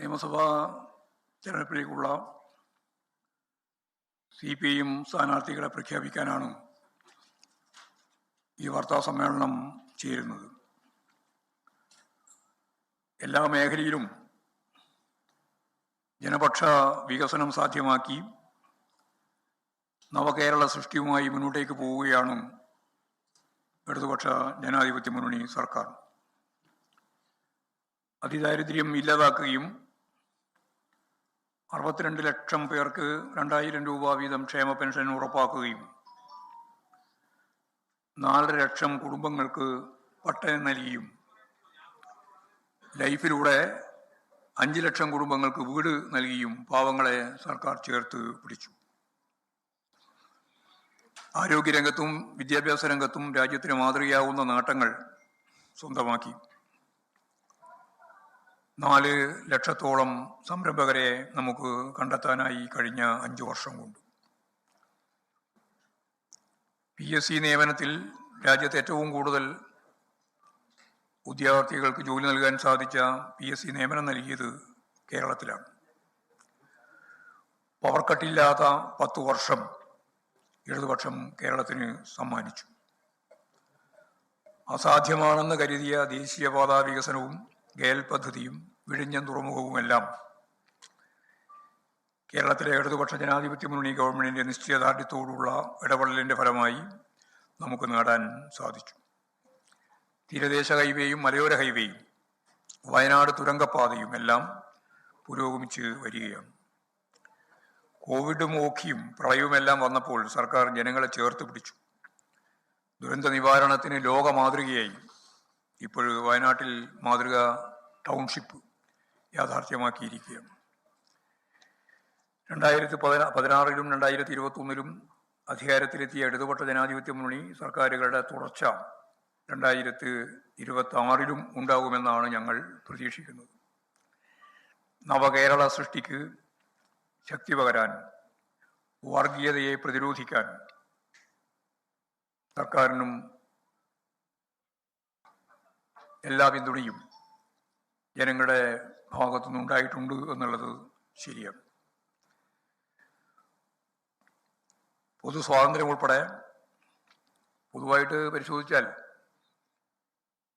നിയമസഭാ തെരഞ്ഞെടുപ്പിലേക്കുള്ള CPIM സ്ഥാനാർത്ഥികളെ പ്രഖ്യാപിക്കാനാണ് ഈ വാർത്താ സമ്മേളനം ചേരുന്നത്. എല്ലാ മേഖലയിലും ജനപക്ഷ വികസനം സാധ്യമാക്കി നവകേരള സൃഷ്ടിയുമായി മുന്നോട്ടേക്ക് പോവുകയാണ് ഇടതുപക്ഷ ജനാധിപത്യ മുന്നണി സർക്കാർ. അതിദാരിദ്ര്യം ഇല്ലാതാക്കുകയും 62 ലക്ഷം പേർക്ക് 2000 രൂപ വീതം ക്ഷേമ പെൻഷൻ ഉറപ്പാക്കുകയും 4.5 ലക്ഷം കുടുംബങ്ങൾക്ക് പട്ടയം നൽകിയും ലൈഫിലൂടെ 5 ലക്ഷം കുടുംബങ്ങൾക്ക് വീട് നൽകിയും പാവങ്ങളെ സർക്കാർ ചേർത്ത് പിടിച്ചു. ആരോഗ്യരംഗത്തും വിദ്യാഭ്യാസ രംഗത്തും രാജ്യത്തിന് മാതൃകയാവുന്ന നേട്ടങ്ങൾ സ്വന്തമാക്കി. 4 ലക്ഷത്തോളം സംരംഭകരെ നമുക്ക് കണ്ടെത്താനായി കഴിഞ്ഞ 5 വർഷം കൊണ്ട്. PSC നിയമനത്തിൽ രാജ്യത്ത് ഏറ്റവും കൂടുതൽ ഉദ്യോഗാർത്ഥികൾക്ക് ജോലി നൽകാൻ സാധിച്ച PSC നിയമനം നൽകിയത് കേരളത്തിലാണ്. പവർ കട്ടില്ലാത്ത 10 വർഷം ഇടതുപക്ഷം കേരളത്തിന് സമ്മാനിച്ചു. അസാധ്യമാണെന്ന് കരുതിയ ദേശീയപാതാ വികസനവും ഗേൽ പദ്ധതിയും വിഴിഞ്ഞം തുറമുഖവുമെല്ലാം കേരളത്തിലെ ഇടതുപക്ഷ ജനാധിപത്യ മുന്നണി ഗവൺമെന്റിന്റെ നിശ്ചയദാർഢ്യത്തോടുള്ള ഇടപെടലിന്റെ ഫലമായി നമുക്ക് നേടാൻ സാധിച്ചു. തീരദേശ ഹൈവേയും മലയോര ഹൈവേയും വയനാട് തുരങ്കപ്പാതയും എല്ലാം പുരോഗമിച്ച് വരികയാണ്. കോവിഡും ഓഖിയും പ്രളയവുമെല്ലാം വന്നപ്പോൾ സർക്കാർ ജനങ്ങളെ ചേർത്ത് പിടിച്ചു. ദുരന്ത നിവാരണത്തിന് ലോക മാതൃകയായി. ഇപ്പോൾ വയനാട്ടിൽ മാതൃക ടൗൺഷിപ്പ് യാഥാർത്ഥ്യമാക്കിയിരിക്കുകയാണ്. 2016-ലും 2021-ലും അധികാരത്തിലെത്തിയ ഇടതുപക്ഷ ജനാധിപത്യ മുന്നണി സർക്കാരുകളുടെ തുടർച്ച 2026-ലും ഉണ്ടാകുമെന്നാണ് ഞങ്ങൾ പ്രതീക്ഷിക്കുന്നത്. നവകേരള സൃഷ്ടിക്ക് ശക്തി പകരാൻ, വർഗീയതയെ പ്രതിരോധിക്കാൻ സർക്കാരിനും എല്ലാ പിന്തുണയും ജനങ്ങളുടെ ഭാഗത്തുനിന്ന് ഉണ്ടായിട്ടുണ്ട് എന്നുള്ളത് ശരിയാണ്. പൊതു സ്വാതന്ത്ര്യം ഉൾപ്പെടെ പൊതുവായിട്ട് പരിശോധിച്ചാൽ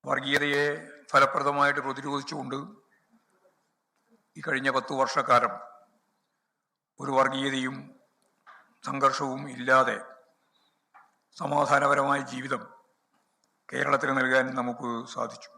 വർഗീയതയെ ഫലപ്രദമായിട്ട് പ്രതിരോധിച്ചുകൊണ്ട് ഈ കഴിഞ്ഞ 10 വർഷക്കാലം ഒരു വർഗീയതയും സംഘർഷവും ഇല്ലാതെ സമാധാനപരമായ ജീവിതം കേരളത്തിന് നൽകാൻ നമുക്ക് സാധിച്ചു.